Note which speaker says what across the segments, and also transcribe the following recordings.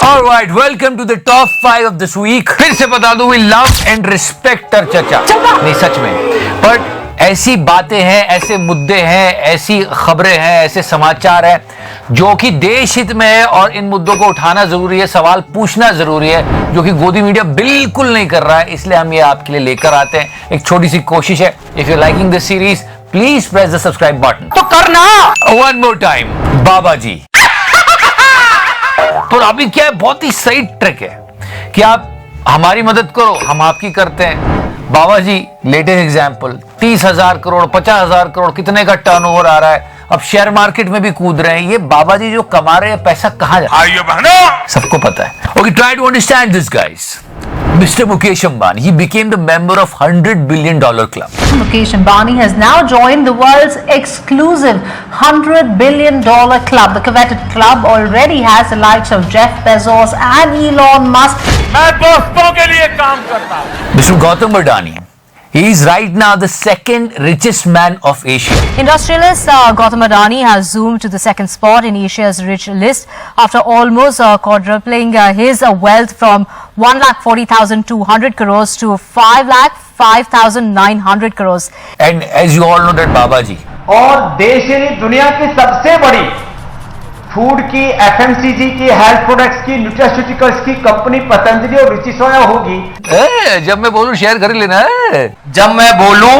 Speaker 1: Alright, welcome to the top 5 of this week. फिर से बता दूं, we love and respect our चचा। नहीं सच में, but ऐसी बातें हैं, ऐसे मुद्दे हैं, ऐसी खबरें हैं, ऐसे समाचार हैं जो कि देश हित में है और इन मुद्दों को उठाना जरूरी है, सवाल पूछना जरूरी है, जो कि गोदी मीडिया बिल्कुल नहीं कर रहा है। इसलिए हम ये आपके लिए लेकर आते हैं। एक छोटी सी कोशिश है। If you liking this series please press the subscribe button. तो करना वन मोर टाइम बाबा जी। तो अभी क्या है, बहुत ही सही ट्रिक है कि आप हमारी मदद करो, हम आपकी करते हैं। बाबा जी लेटेस्ट एग्जांपल, 30,000 करोड़ 50,000 करोड़ कितने का टर्नओवर आ रहा है। अब शेयर मार्केट में भी कूद रहे हैं। ये बाबा जी जो कमा रहे हैं, पैसा कहां जा रहा है सबको पता है। Okay, try to understand this guys. Mr. Mukesh Ambani, he became the member of $100 billion club.
Speaker 2: Mukesh Ambani has now joined the world's exclusive $100 billion club. The coveted club already has the likes of Jeff Bezos and Elon Musk.
Speaker 3: मैं दोस्तों के लिए काम करता हूं।
Speaker 1: Mr. Gautam Adani, he is right now the second richest man of Asia.
Speaker 2: Industrialist Gautam Adani has zoomed to the second spot in Asia's rich list after almost quadrupling his wealth from 1,40,200 crores to 5,05,900 crores.
Speaker 1: And as you all know that Baba ji,
Speaker 3: और देश यानी दुनिया की सबसे बड़ी food की, FMCG की, health products की, न्यूट्रास्यूटिकल्स की कंपनी पतंजलि और रुचि सोया होगी।
Speaker 1: जब मैं बोलूं शेयर कर लेना है।
Speaker 4: जब मैं बोलूं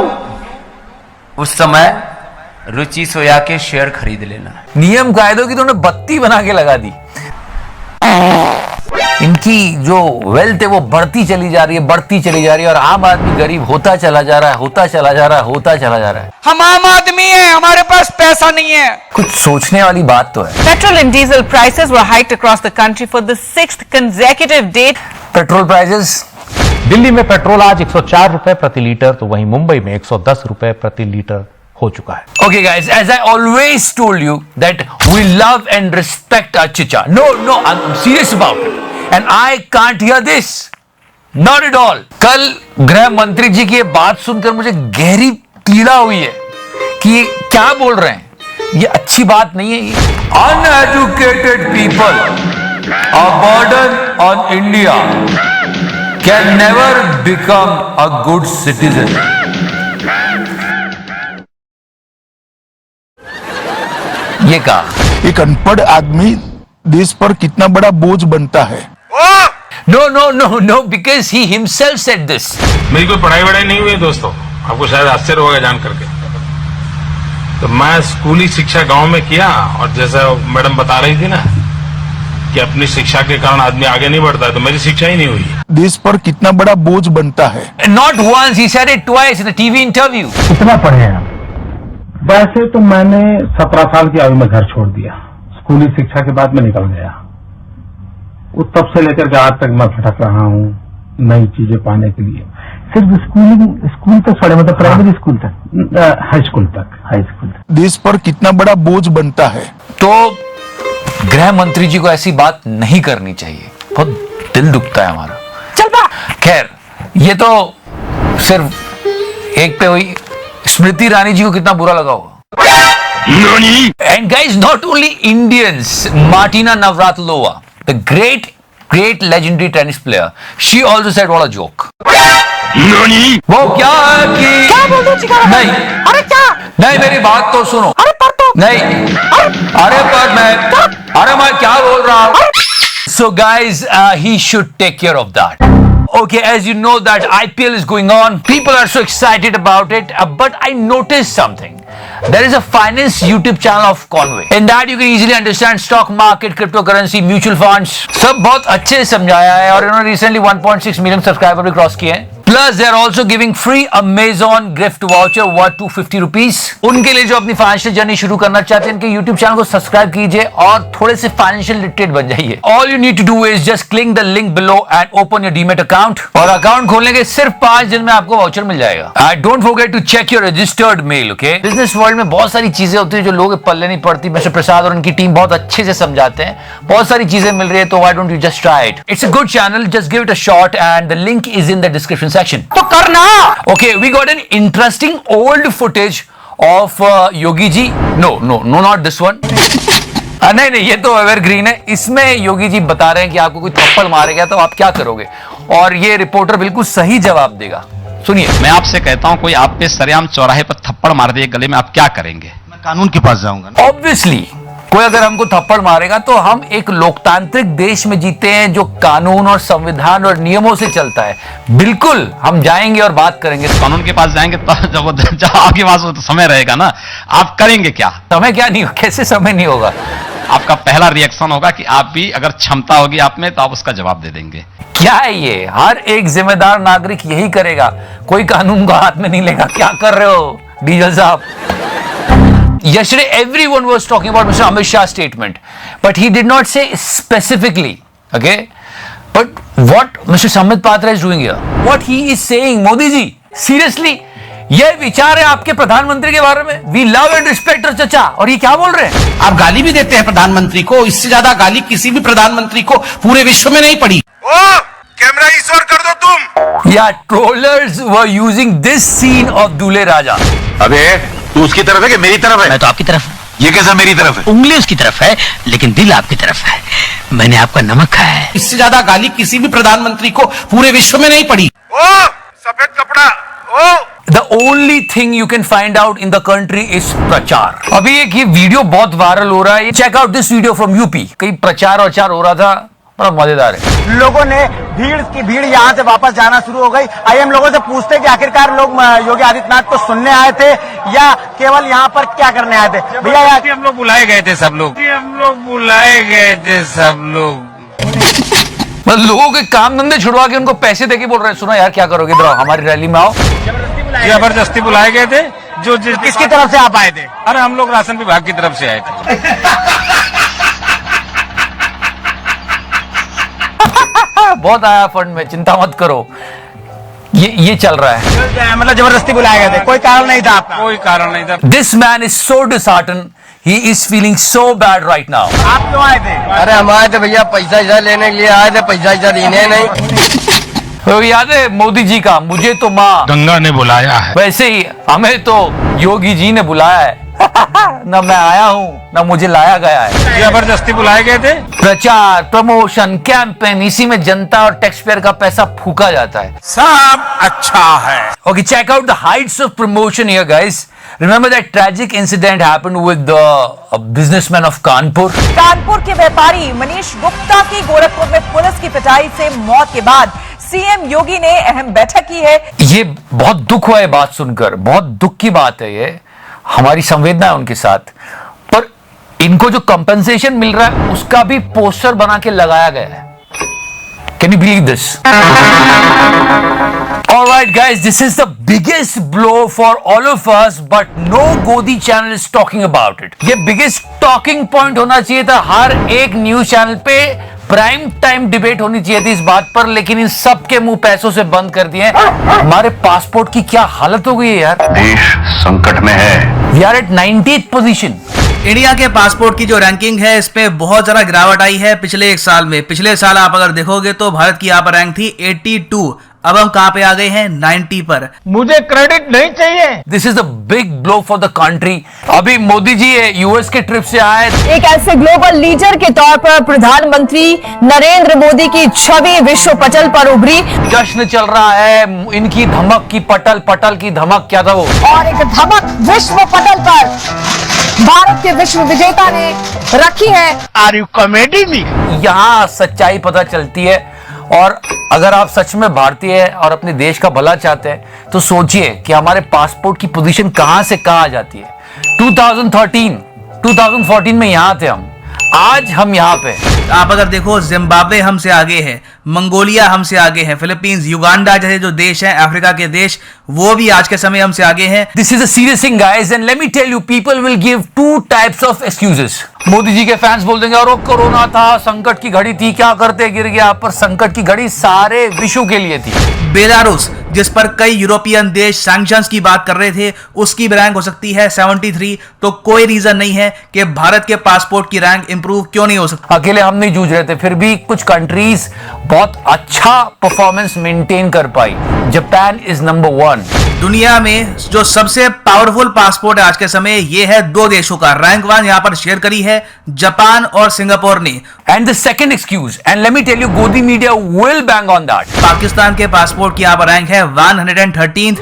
Speaker 4: उस समय रुचि सोया के शेयर खरीद लेना।
Speaker 1: नियम कायदों की तो उन्होंने बत्ती बना के लगा दी। इनकी जो वेल्थ है वो बढ़ती चली जा रही है, बढ़ती चली जा रही है, और आम आदमी गरीब होता चला जा रहा है, होता चला जा रहा है, होता चला जा रहा है।
Speaker 5: हम आम आदमी हैं, हमारे पास पैसा नहीं है।
Speaker 1: कुछ सोचने वाली बात तो है।
Speaker 5: Petrol and diesel prices were hiked across the country for the 6th consecutive day.
Speaker 1: Petrol prices,
Speaker 6: Delhi में पेट्रोल आज 104 रुपए प्रति लीटर, तो वहीं मुंबई में 110 रुपए प्रति लीटर हो चुका है।
Speaker 1: Okay guys, as I always told you that we love and respect our chicha. No, I'm serious about it. And I can't hear this. Not at all. कल गृह मंत्री जी की ये बात सुनकर मुझे गहरी पीड़ा हुई है कि ये क्या बोल रहे हैं। ये अच्छी बात नहीं है। Uneducated people, a burden on India, can never become a good citizen. ये कहा
Speaker 7: एक अनपढ़ आदमी देश पर कितना बड़ा बोझ बनता है।
Speaker 1: No, because he himself said this.
Speaker 8: मेरी कोई पढ़ाई वढ़ाई नहीं हुई है दोस्तों, आपको शायद आश्चर्य होगा जान करके। तो मैं स्कूली शिक्षा गांव में किया, और जैसा मैडम बता रही थी ना कि अपनी शिक्षा के कारण आदमी आगे नहीं बढ़ता है, तो मेरी शिक्षा ही नहीं हुई।
Speaker 7: देश पर कितना बड़ा बोझ बनता है।
Speaker 1: Not once, he said it twice in a TV interview.
Speaker 9: कितना पढ़े हैं आप? वैसे तो मैंने 17 साल की आयु में घर छोड़ दिया। स्कूली शिक्षा के बाद मैं निकल गया। वो तब से लेकर के आज तक मैं भटक रहा हूँ नई चीजें पाने के लिए। सिर्फ स्कूल तक पढ़े, मतलब प्राइमरी स्कूल तक, हाई स्कूल तक।
Speaker 7: देश पर कितना बड़ा बोझ बनता है।
Speaker 1: तो गृह मंत्री जी को ऐसी बात नहीं करनी चाहिए। बहुत दिल दुखता है हमारा। चल खैर, ये तो सिर्फ एक पे हुई। स्मृति ईरानी जी को कितना बुरा लगा होगा। And guys, not only Indians, Martina Navratilova, the great legendary tennis player, she also said what a joke. वो क्या है कि
Speaker 5: क्या बोल रहे हो?
Speaker 1: नहीं,
Speaker 5: अरे क्या?
Speaker 1: नहीं, मेरी बात तो सुनो।
Speaker 5: अरे पर तो
Speaker 1: नहीं, अरे मैं क्या बोल रहा हूँ। So guys, he should take care of that. Okay, as you know that IPL is going on. People are so excited about it. But I noticed something. There is a finance YouTube channel of Conway. In that you can easily understand stock market, cryptocurrency, mutual funds. सब बहुत अच्छे से समझाया है, और इन्होंने recently 1.6 million subscriber भी cross किए हैं। Plus, they are also giving free Amazon gift voucher worth 250 rupees. उनके लिए जो अपनी फाइनेंशियल जर्नी शुरू करना चाहते हैं, इनके YouTube चैनल को सब्सक्राइब कीजिए और थोड़े से फाइनेंशियल लिटरेट बन जाइए। All you need to do is just click the link below and open your Demat account. और अकाउंट खोलने के सिर्फ 5 दिन में आपको वाउचर मिल जाएगा। Don't forget to check your registered mail, okay? Business world में बहुत सारी चीजें होती है जो लोगों के पल्ले नहीं पड़ती। मिस्टर प्रसाद और उनकी टीम बहुत अच्छे से समझाते हैं। बहुत सारी चीजें मिल रही है, तो why don't you just try it? It's a good channel. Just give it a shot and the link is in the description section.
Speaker 5: तो करना।
Speaker 1: Okay, we got an interesting old footage of Yogi ji. No, not this one. नहीं नहीं, ये तो evergreen है। इसमें योगी जी बता रहे हैं कि आपको कोई थप्पड़ मारेगा तो आप क्या करोगे, और ये रिपोर्टर बिल्कुल सही जवाब देगा। सुनिए।
Speaker 10: मैं आपसे कहता हूं कोई आप पे सरेआम चौराहे पर थप्पड़ मार दे गले में, आप क्या करेंगे? मैं कानून के पास जाऊंगा।
Speaker 1: ऑब्वियसली कोई अगर हमको थप्पड़ मारेगा तो हम एक लोकतांत्रिक देश में जीते हैं जो कानून और संविधान और नियमों से चलता है। बिल्कुल हम जाएंगे और बात करेंगे।
Speaker 10: कानून के पास जाएंगे तो जब आपके पास तो समय रहेगा ना, आप करेंगे क्या?
Speaker 1: समय क्या नहीं, कैसे समय नहीं होगा?
Speaker 10: आपका पहला रिएक्शन होगा कि आप भी अगर क्षमता होगी आप में तो आप उसका जवाब दे देंगे।
Speaker 1: क्या है ये? हर एक जिम्मेदार नागरिक यही करेगा, कोई कानून को हाथ में नहीं लेगा। क्या कर रहे हो डीजल साहब? Yesterday, everyone was talking about Mr. Amit Shah's statement, but he did not say specifically. Okay, but what Mr. Sambit Patra is doing here, what he is saying, Modi ji, seriously, ये विचार है आपके प्रधानमंत्री के बारे में? We love and respect our चचा, और ये क्या बोल रहे हैं?
Speaker 11: आप गाली भी देते हैं प्रधानमंत्री को, इससे ज्यादा गाली किसी भी प्रधानमंत्री को पूरे विश्व में नहीं पड़ी।
Speaker 7: ओ कैमरा ईश्वर कर दो तुम।
Speaker 1: Yeah, trollers were using this scene of दूल्हे राजा।
Speaker 7: अबे तू उसकी तरफ है कि मेरी तरफ है?
Speaker 11: मैं तो आपकी तरफ हूँ।
Speaker 7: ये कैसा मेरी तरफ है?
Speaker 11: उंगली उसकी तरफ है लेकिन दिल आपकी तरफ है। मैंने आपका नमक खाया है। इससे ज्यादा गाली किसी भी प्रधानमंत्री को पूरे विश्व में नहीं पड़ी।
Speaker 7: ओ सफेद कपड़ा। ओ
Speaker 1: The only thing you can find out in the country is प्रचार। अभी एक ये वीडियो बहुत वायरल हो रहा है, check out this video from UP. कहीं प्रचार हो रहा था, बड़ा मजेदार है।
Speaker 3: लोगों ने भीड़ यहाँ से वापस जाना शुरू हो गई। आइए हम लोगों से पूछते हैं कि आखिरकार लोग योगी आदित्यनाथ को सुनने आए थे या केवल यहाँ पर क्या करने आए थे? भैया
Speaker 8: हम लोग बुलाए गए थे सब लोग,
Speaker 1: मतलब लोगों के काम धंधे छुड़वा के उनको पैसे देके बोल रहे हैं, सुनो यार क्या करोगे, इधर आओ हमारी रैली में आओ।
Speaker 8: जबरदस्ती बुलाए गए थे। जो
Speaker 3: किसकी तरफ से आप आए थे?
Speaker 8: अरे हम लोग राशन विभाग की तरफ से आए थे।
Speaker 1: बहुत आया फंड में, चिंता मत करो। ये चल रहा है।
Speaker 3: मतलब जबरदस्ती बुलाए गए थे, कोई कारण नहीं था आपका?
Speaker 8: कोई कारण नहीं था।
Speaker 1: This man is so disheartened. He is feeling so bad right now.
Speaker 3: आप क्यों आए थे?
Speaker 11: अरे हम आए थे भैया पैसा लेने के लिए आए थे, पैसा देने नहीं।
Speaker 1: तो याद है मोदी जी का, मुझे तो माँ
Speaker 8: गंगा ने बुलाया है,
Speaker 1: वैसे ही हमें तो योगी जी ने बुलाया है। न मैं आया हूँ न मुझे लाया गया है।
Speaker 8: जबरदस्ती बुलाए गए थे।
Speaker 1: प्रचार, प्रमोशन, कैंपेन, इसी में जनता और टैक्स पेयर का पैसा फूका जाता है।
Speaker 7: सब अच्छा है।
Speaker 1: Okay, check out the heights of promotion here, guys. Remember that tragic incident happened with a businessman of Kanpur?
Speaker 5: Kanpur के व्यापारी मनीष गुप्ता की गोरखपुर में पुलिस की पिटाई से मौत के बाद सीएम योगी ने अहम बैठक की है।
Speaker 1: ये बहुत दुख हुआ है बात सुनकर, बहुत दुख की बात है ये, हमारी संवेदना है उनके साथ। पर इनको जो कंपनसेशन मिल रहा है उसका भी पोस्टर बना के लगाया गया है। Can you believe this? All right, guys, this is the biggest blow for all of us, but no Godi channel is talking about it. ये biggest talking point होना चाहिए था, हर एक न्यूज चैनल पे प्राइम टाइम डिबेट होनी चाहिए थी इस बात पर, लेकिन इन सब के मुंह पैसों से बंद कर दिए। हमारे पासपोर्ट की क्या हालत हो गई है यार,
Speaker 7: देश संकट में है।
Speaker 1: We are at 90th position.
Speaker 11: India के पासपोर्ट की जो रैंकिंग है इस पे बहुत ज्यादा गिरावट आई है पिछले एक साल में। पिछले साल आप अगर देखोगे तो भारत की यहाँ पर रैंक थी 82, अब हम कहाँ पे आ गए हैं 90 पर।
Speaker 3: मुझे क्रेडिट नहीं चाहिए।
Speaker 1: This is a big blow for the country. अभी मोदी जी यूएस के ट्रिप से आए।
Speaker 2: एक ऐसे ग्लोबल लीडर के तौर पर प्रधानमंत्री नरेंद्र मोदी की छवि विश्व पटल पर उभरी।
Speaker 1: जश्न चल रहा है, इनकी धमक की पटल की धमक, क्या था वो,
Speaker 2: और एक धमक विश्व पटल पर भारत के विश्व विजेता ने रखी है।
Speaker 3: Are you comedy me?
Speaker 1: यहाँ सच्चाई पता चलती है। और अगर आप सच में भारतीय है और अपने देश का भला चाहते हैं तो सोचिए कि हमारे पासपोर्ट की पोजीशन कहां से कहां आ जाती है। 2014 में यहां थे हम, आज हम यहाँ पे।
Speaker 11: आप अगर देखो जिम्बाब्वे हमसे आगे है, मंगोलिया हमसे आगे है, फिलीपींस, युगांडा जैसे जो देश हैं अफ्रीका के देश, वो भी आज के समय हमसे आगे हैं।
Speaker 1: This is a serious thing, guys, and let me tell you, people will give two types of excuses. Modi ji के फैंस बोल देंगे और वो कोरोना था, संकट की घड़ी थी, क्या करते गिर गया। पर संकट की घड़ी सारे विश्व के लिए थी।
Speaker 11: बेलारूस जिस पर कई यूरोपियन देश सैंक्शंस की बात कर रहे थे, उसकी रैंक हो सकती है 73, तो कोई रीजन नहीं है कि भारत के पासपोर्ट की रैंक इंप्रूव क्यों नहीं हो सकती।
Speaker 1: अकेले हम नहीं जूझ रहे थे, फिर भी कुछ कंट्रीज बहुत अच्छा परफॉर्मेंस मेंटेन कर पाई। Japan is number 1.
Speaker 11: दुनिया में जो सबसे पावरफुल पासपोर्ट है आज के समय, ये है दो देशों का। रैंक 1 यहाँ पर शेयर करी है जापान और सिंगापुर ने।
Speaker 1: And the second excuse, and let me tell you, Godi media will bang on that.
Speaker 11: Pakistan के पासपोर्ट की यहाँ पर रैंक है 113th।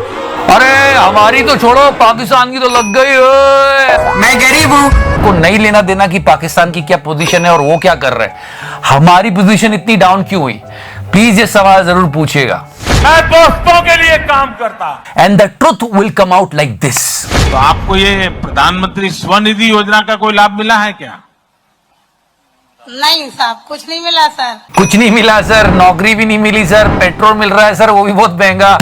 Speaker 1: अरे हमारी तो छोड़ो, पाकिस्तान की तो लग गई है।
Speaker 11: मैं गरीब हूँ,
Speaker 1: को नहीं लेना देना कि पाकिस्तान की क्या पोजीशन है और वो क्या कर रहे हैं। हमारी पोजीशन इतनी डाउन क्यों हुई, प्लीज ये सवाल जरूर पूछिएगा।
Speaker 8: मैं दोस्तों के लिए काम करता हूं।
Speaker 1: And the truth will come out like this.
Speaker 8: तो आपको ये प्रधानमंत्री स्वनिधि योजना का कोई लाभ मिला है क्या?
Speaker 12: नहीं साहब, कुछ नहीं मिला सर।
Speaker 1: कुछ नहीं मिला सर, नौकरी भी नहीं मिली सर, पेट्रोल मिल रहा है सर, वो भी बहुत महंगा।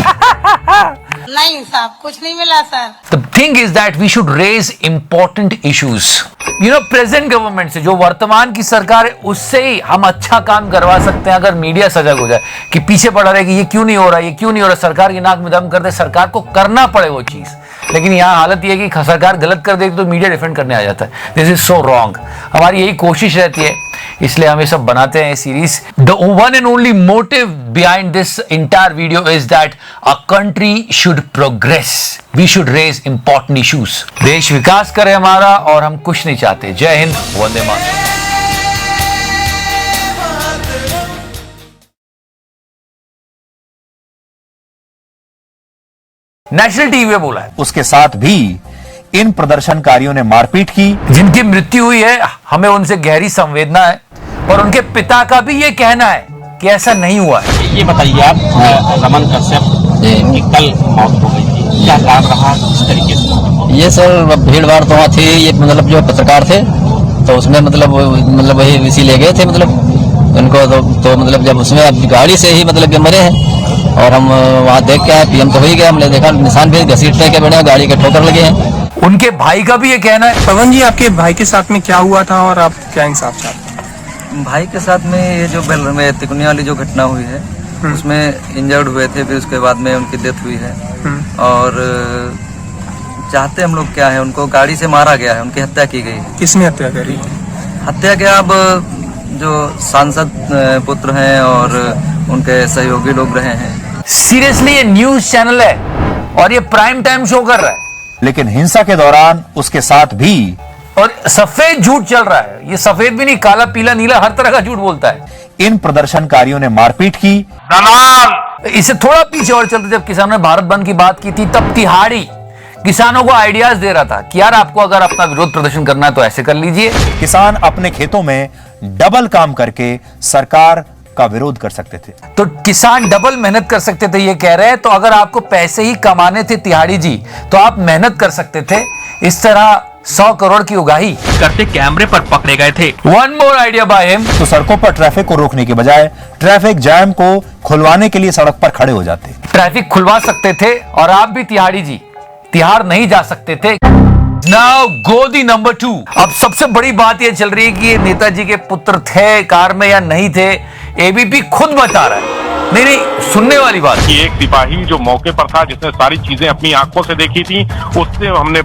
Speaker 12: नहीं साहब, कुछ नहीं मिला sir.
Speaker 1: The thing is that we should raise important issues. You know, present government से, जो वर्तमान की सरकार है, उससे ही हम अच्छा काम करवा सकते हैं अगर मीडिया सजग हो जाए कि पीछे पड़ा रहे कि ये क्यों नहीं हो रहा, ये क्यों नहीं हो रहा, सरकार की नाक में दम कर दे, सरकार को करना पड़े वो चीज। लेकिन यहाँ हालत ये है कि सरकार गलत कर देगी तो मीडिया डिफेंड करने आ जाता है। This is so wrong. हमारी यही कोशिश रहती है, इसलिए हम ये सब बनाते हैं series. The one and only motive behind this entire video is that a country should progress, we should raise important issues. देश विकास करे हमारा, और हम कुछ नहीं चाहते। जय हिंद, वंदे मातरम। नेशनल टीवी में बोला है।
Speaker 6: उसके साथ भी इन प्रदर्शनकारियों ने मारपीट की।
Speaker 1: जिनकी मृत्यु हुई है, हमें उनसे गहरी संवेदना है, और उनके पिता का भी ये कहना है कि ऐसा नहीं हुआ है।
Speaker 10: ये बताइए आप, रमन कश्यप की कल मौत हो गई थी, क्या कारण रहा, किस तरीके से?
Speaker 13: ये सर भीड़ भाड़ तो वहाँ थी, ये मतलब जो पत्रकार थे तो उसमें मतलब वही इसी ले गए थे, मतलब उनको तो मतलब जब उसमें अब गाड़ी से ही मतलब मरे हैं। और हम वहाँ देख के आए, पीएम तो हो ही गया, हमने देखा निशान भी घसीटने के बने, गाड़ी के ठोकर लगे हैं।
Speaker 1: उनके भाई का भी ये कहना है।
Speaker 14: पवन जी, आपके भाई के साथ में क्या हुआ था और आप क्या इंसाफ चाहते हैं?
Speaker 13: भाई के साथ में ये जो बेल में तिकोनिया वाली जो घटना हुई है, उसमें इंजर्ड हुए थे, फिर उसके बाद में उनकी डेथ हुई है। और चाहते हम लोग क्या है, उनको गाड़ी से मारा गया है, उनकी हत्या की गई है।
Speaker 14: किसने हत्या करी?
Speaker 13: हत्या क्या, अब जो सांसद पुत्र हैं और उनके सहयोगी लोग रहे हैं।
Speaker 1: सीरियसली ये न्यूज चैनल है और ये प्राइम टाइम शो कर रहा है,
Speaker 6: लेकिन हिंसा के दौरान उसके साथ भी
Speaker 1: और सफेद झूठ चल रहा है। ये सफेद भी नहीं, काला पीला नीला हर तरह का झूठ बोलता है।
Speaker 6: इन प्रदर्शनकारियों ने मारपीट की।
Speaker 1: इससे थोड़ा पीछे और चलते, जब किसानों ने भारत बंद की बात की थी, तब तिहाड़ी किसानों को आइडियाज दे रहा था कि यार आपको अगर अपना विरोध प्रदर्शन करना है तो ऐसे कर लीजिए।
Speaker 6: किसान अपने खेतों में डबल काम करके सरकार का विरोध कर सकते थे।
Speaker 1: तो किसान डबल मेहनत कर सकते थे, ये कह रहे हैं। तो अगर आपको पैसे ही कमाने थे तिहाड़ी जी, तो आप मेहनत कर सकते थे। इस तरह 100 करोड़ की उगाही
Speaker 10: करते कैमरे पर पकड़े गए थे।
Speaker 1: One more idea by him.
Speaker 6: तो सड़कों पर ट्रैफिक को रोकने के बजाय ट्रैफिक जैम को खुलवाने के लिए सड़क पर खड़े हो जाते।
Speaker 1: ट्रैफिक खुलवा सकते थे और आप भी तिहाड़ी जी तिहाड़ नहीं जा सकते थे। नाउ गोदी नंबर 2। अब सबसे बड़ी बात यह चल रही है कि ये नेताजी के पुत्र थे कार में या नहीं थे। एबीपी खुद बता रहा है। नहीं, सुनने वाली बात।
Speaker 8: एक सिपाही जो मौके पर था, जिसने सारी चीजें अपनी आंखों से देखी थी, उससे हमने